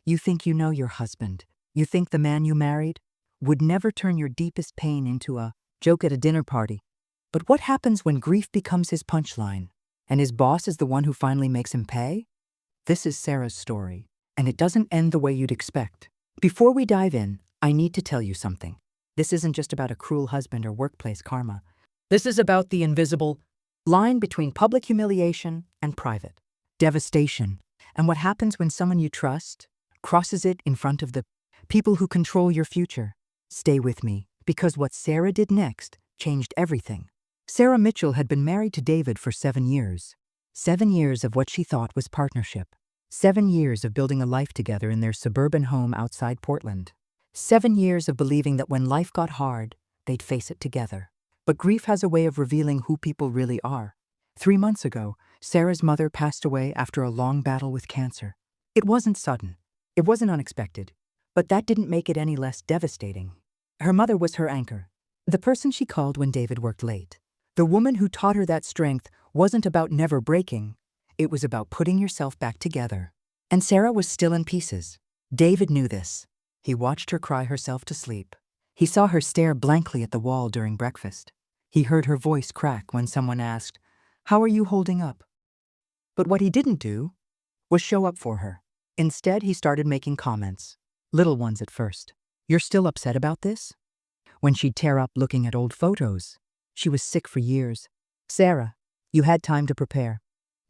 You think you know your husband. You think the man you married would never turn your deepest pain into a joke at a dinner party. But what happens when grief becomes his punchline, and his boss is the one who finally makes him pay? This is Sarah's story, and it doesn't end the way you'd expect. Before we dive in, I need to tell you something. This isn't just about a cruel husband or workplace karma. This is about the invisible line between public humiliation and private devastation, and what happens when someone you trust crosses it in front of the people who control your future. Stay with me, because what Sarah did next changed everything. Sarah Mitchell had been married to David for 7 years. 7 years of what she thought was partnership. 7 years of building a life together in their suburban home outside Portland. 7 years of believing that when life got hard, they'd face it together. But grief has a way of revealing who people really are. 3 months ago, Sarah's mother passed away after a long battle with cancer. It wasn't sudden. It wasn't unexpected. But that didn't make it any less devastating. Her mother was her anchor, the person she called when David worked late. The woman who taught her that strength wasn't about never breaking. It was about putting yourself back together. And Sarah was still in pieces. David knew this. He watched her cry herself to sleep. He saw her stare blankly at the wall during breakfast. He heard her voice crack when someone asked, "How are you holding up?" But what he didn't do was show up for her. Instead, he started making comments. Little ones at first. "You're still upset about this?" When she'd tear up looking at old photos. She was sick for years. "Sarah, you had time to prepare."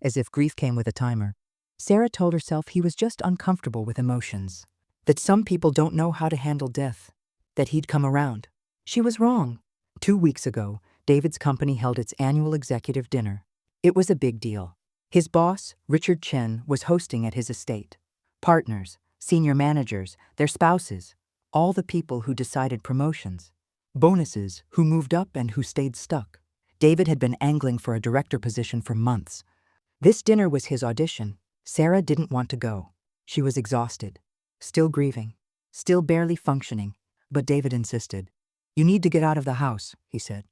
As if grief came with a timer. Sarah told herself he was just uncomfortable with emotions. That some people don't know how to handle death. That he'd come around. She was wrong. 2 weeks ago, David's company held its annual executive dinner. It was a big deal. His boss, Richard Chen, was hosting at his estate. Partners, senior managers, their spouses, all the people who decided promotions, bonuses, who moved up and who stayed stuck. David had been angling for a director position for months. This dinner was his audition. Sarah didn't want to go. She was exhausted, still grieving, still barely functioning, but David insisted. "You need to get out of the house," he said.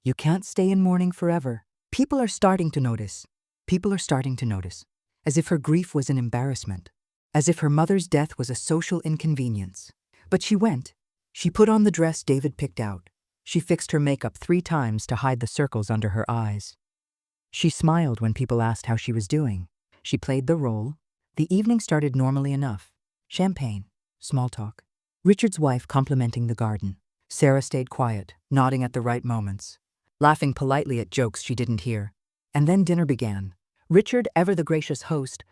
"You can't stay in mourning forever. People are starting to notice. People are starting to notice." As if her grief was an embarrassment. As if her mother's death was a social inconvenience. But she went. She put on the dress David picked out. She fixed her makeup 3 times to hide the circles under her eyes. She smiled when people asked how she was doing. She played the role. The evening started normally enough. Champagne, small talk. Richard's wife complimenting the garden. Sarah stayed quiet, nodding at the right moments, laughing politely at jokes she didn't hear. And then dinner began. Richard, ever the gracious host,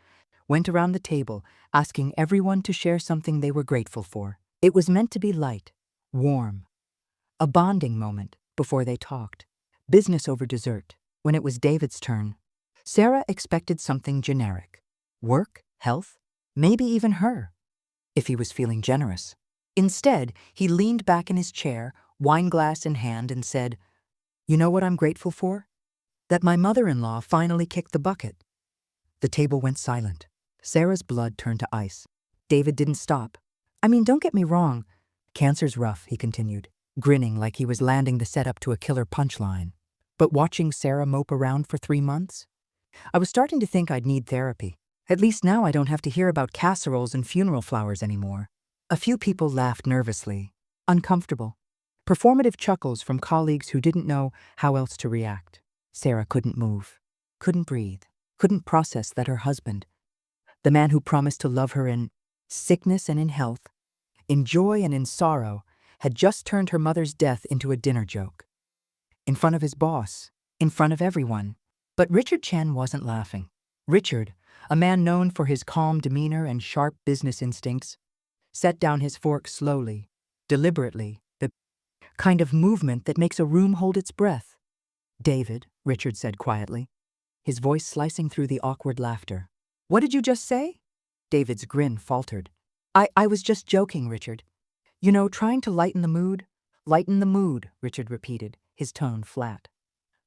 went around the table, asking everyone to share something they were grateful for. It was meant to be light, warm, a bonding moment before they talked. Business over dessert. When it was David's turn, Sarah expected something generic. Work, health, maybe even her, if he was feeling generous. Instead, he leaned back in his chair, wineglass in hand, and said, "You know what I'm grateful for? That my mother-in-law finally kicked the bucket." The table went silent. Sarah's blood turned to ice. David didn't stop. "I mean, don't get me wrong. Cancer's rough," he continued, grinning like he was landing the setup to a killer punchline. But watching Sarah mope around for 3 months, I was starting to think I'd need therapy. At least now I don't have to hear about casseroles and funeral flowers anymore. A few people laughed nervously, uncomfortable. Performative chuckles from colleagues who didn't know how else to react. Sarah couldn't move, couldn't breathe, couldn't process that her husband, the man who promised to love her in sickness and in health, in joy and in sorrow, had just turned her mother's death into a dinner joke. In front of his boss, in front of everyone. But Richard Chen wasn't laughing. Richard, a man known for his calm demeanor and sharp business instincts, set down his fork slowly, deliberately, the kind of movement that makes a room hold its breath. "David," Richard said quietly, his voice slicing through the awkward laughter. "What did you just say?" David's grin faltered. I was just joking, Richard. You know, trying to lighten the mood." "Lighten the mood," Richard repeated, his tone flat.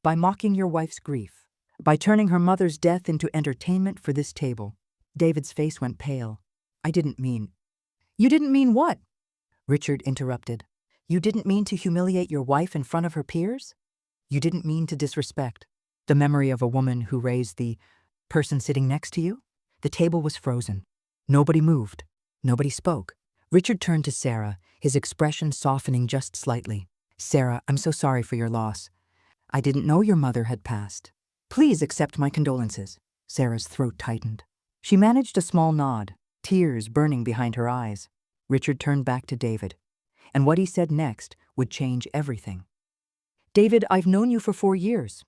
"By mocking your wife's grief. By turning her mother's death into entertainment for this table." David's face went pale. "I didn't mean—" "You didn't mean what?" Richard interrupted. "You didn't mean to humiliate your wife in front of her peers? You didn't mean to disrespect the memory of a woman who raised the person sitting next to you?" The table was frozen. Nobody moved. Nobody spoke. Richard turned to Sarah, his expression softening just slightly. "Sarah, I'm so sorry for your loss. I didn't know your mother had passed. Please accept my condolences." Sarah's throat tightened. She managed a small nod, tears burning behind her eyes. Richard turned back to David, and what he said next would change everything. "David, I've known you for 4 years.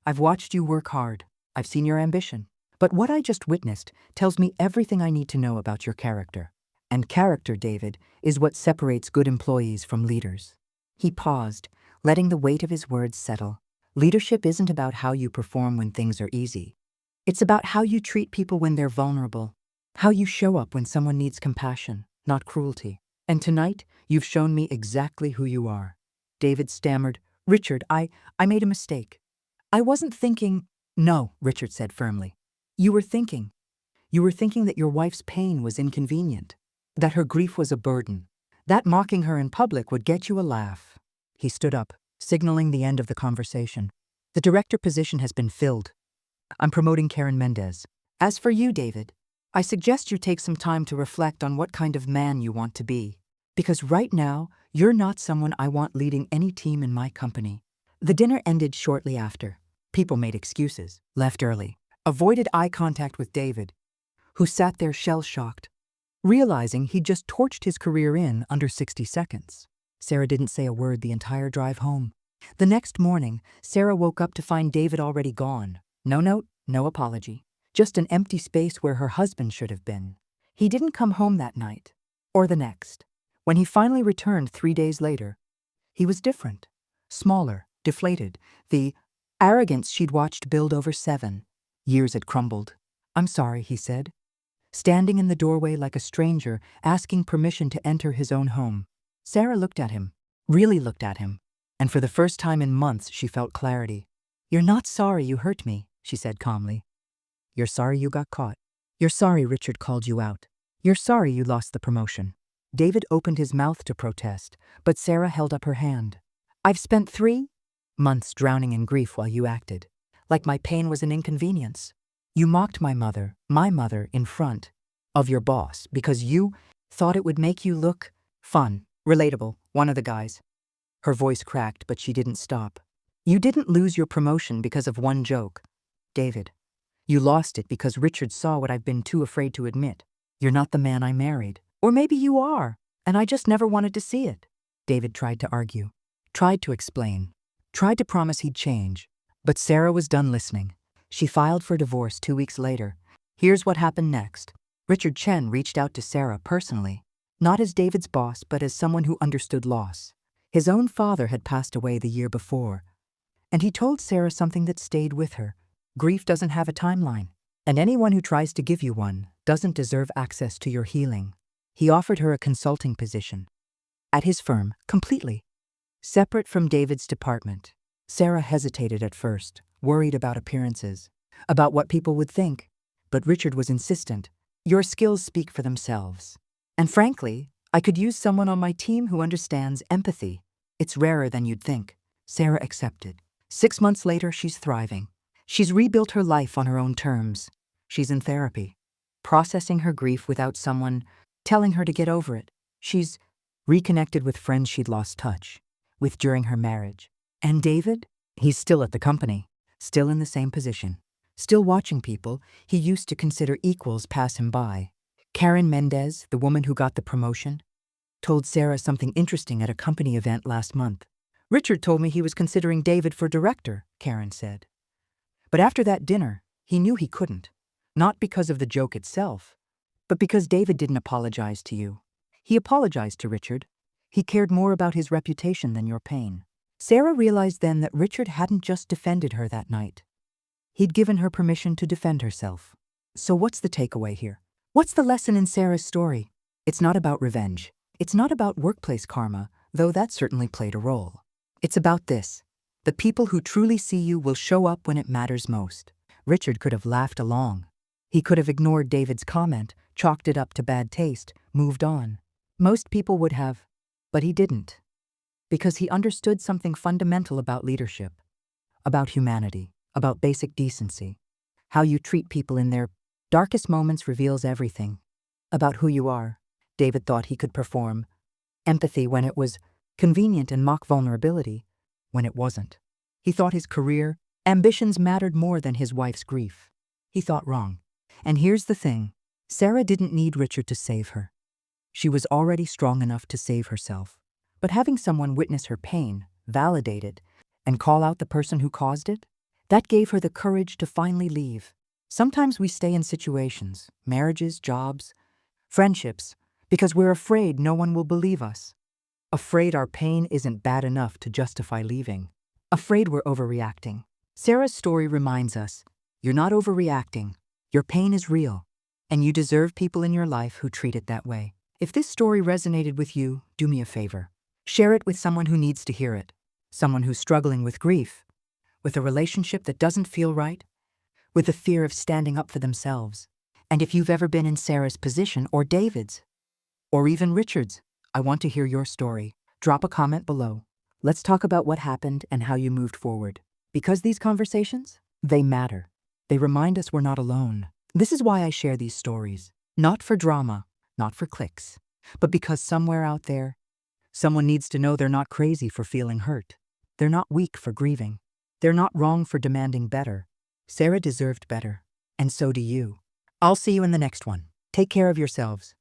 I've watched you work hard. I've seen your ambition. But what I just witnessed tells me everything I need to know about your character. And character, David, is what separates good employees from leaders." He paused, letting the weight of his words settle. Leadership isn't about how you perform when things are easy. It's about how you treat people when they're vulnerable, how you show up when someone needs compassion, not cruelty. And tonight, you've shown me exactly who you are. David stammered, "Richard, I made a mistake. I wasn't thinking—" "No," Richard said firmly. You were thinking that your wife's pain was inconvenient, that her grief was a burden, that mocking her in public would get you a laugh." He stood up, signaling the end of the conversation. "The director position has been filled. I'm promoting Karen Mendez. As for you, David, I suggest you take some time to reflect on what kind of man you want to be. Because right now, you're not someone I want leading any team in my company." The dinner ended shortly after. People made excuses, left early, avoided eye contact with David, who sat there shell-shocked, realizing he'd just torched his career in under 60 seconds. Sarah didn't say a word the entire drive home. The next morning, Sarah woke up to find David already gone. No note, no apology. Just an empty space where her husband should have been. He didn't come home that night, or the next. When he finally returned 3 days later, he was different. Smaller, deflated. The arrogance she'd watched build over 7 years had crumbled. "I'm sorry," he said, standing in the doorway like a stranger, asking permission to enter his own home. Sarah looked at him, really looked at him, and for the first time in months she felt clarity. "You're not sorry you hurt me," she said calmly. "You're sorry you got caught. You're sorry Richard called you out. You're sorry you lost the promotion." David opened his mouth to protest, but Sarah held up her hand. "I've spent 3 months drowning in grief while you acted, like my pain was an inconvenience. You mocked my mother, in front of your boss because you thought it would make you look fun, relatable, one of the guys." Her voice cracked, but she didn't stop. "You didn't lose your promotion because of one joke, David. You lost it because Richard saw what I've been too afraid to admit. You're not the man I married. Or maybe you are, and I just never wanted to see it." David tried to argue, tried to explain, tried to promise he'd change. But Sarah was done listening. She filed for divorce 2 weeks later. Here's what happened next. Richard Chen reached out to Sarah personally, not as David's boss, but as someone who understood loss. His own father had passed away the year before, and he told Sarah something that stayed with her. Grief doesn't have a timeline, and anyone who tries to give you one doesn't deserve access to your healing. He offered her a consulting position at his firm, completely separate from David's department. Sarah hesitated at first, worried about appearances, about what people would think. But Richard was insistent. "Your skills speak for themselves. And frankly, I could use someone on my team who understands empathy. It's rarer than you'd think." Sarah accepted. 6 months later, she's thriving. She's rebuilt her life on her own terms. She's in therapy, processing her grief without someone telling her to get over it. She's reconnected with friends she'd lost touch with during her marriage. And David? He's still at the company, still in the same position, still watching people he used to consider equals pass him by. Karen Mendez, the woman who got the promotion, told Sarah something interesting at a company event last month. "Richard told me he was considering David for director," Karen said. "But after that dinner, he knew he couldn't. Not because of the joke itself, but because David didn't apologize to you. He apologized to Richard. He cared more about his reputation than your pain." Sarah realized then that Richard hadn't just defended her that night. He'd given her permission to defend herself. So what's the takeaway here? What's the lesson in Sarah's story? It's not about revenge. It's not about workplace karma, though that certainly played a role. It's about this. The people who truly see you will show up when it matters most. Richard could have laughed along. He could have ignored David's comment, chalked it up to bad taste, moved on. Most people would have, but he didn't. Because he understood something fundamental about leadership, about humanity, about basic decency. How you treat people in their darkest moments reveals everything about who you are. David thought he could perform, empathy when it was convenient, and mock vulnerability when it wasn't. He thought his career, ambitions mattered more than his wife's grief. He thought wrong. And here's the thing, Sarah didn't need Richard to save her. She was already strong enough to save herself. But having someone witness her pain, validate it, and call out the person who caused it, that gave her the courage to finally leave. Sometimes we stay in situations, marriages, jobs, friendships, because we're afraid no one will believe us. Afraid our pain isn't bad enough to justify leaving. Afraid we're overreacting. Sarah's story reminds us, you're not overreacting. Your pain is real, and you deserve people in your life who treat it that way. If this story resonated with you, do me a favor. Share it with someone who needs to hear it. Someone who's struggling with grief, with a relationship that doesn't feel right, with the fear of standing up for themselves. And if you've ever been in Sarah's position, or David's, or even Richard's, I want to hear your story. Drop a comment below. Let's talk about what happened and how you moved forward. Because these conversations, they matter. They remind us we're not alone. This is why I share these stories. Not for drama, not for clicks, but because somewhere out there, someone needs to know they're not crazy for feeling hurt. They're not weak for grieving. They're not wrong for demanding better. Sarah deserved better, and so do you. I'll see you in the next one. Take care of yourselves.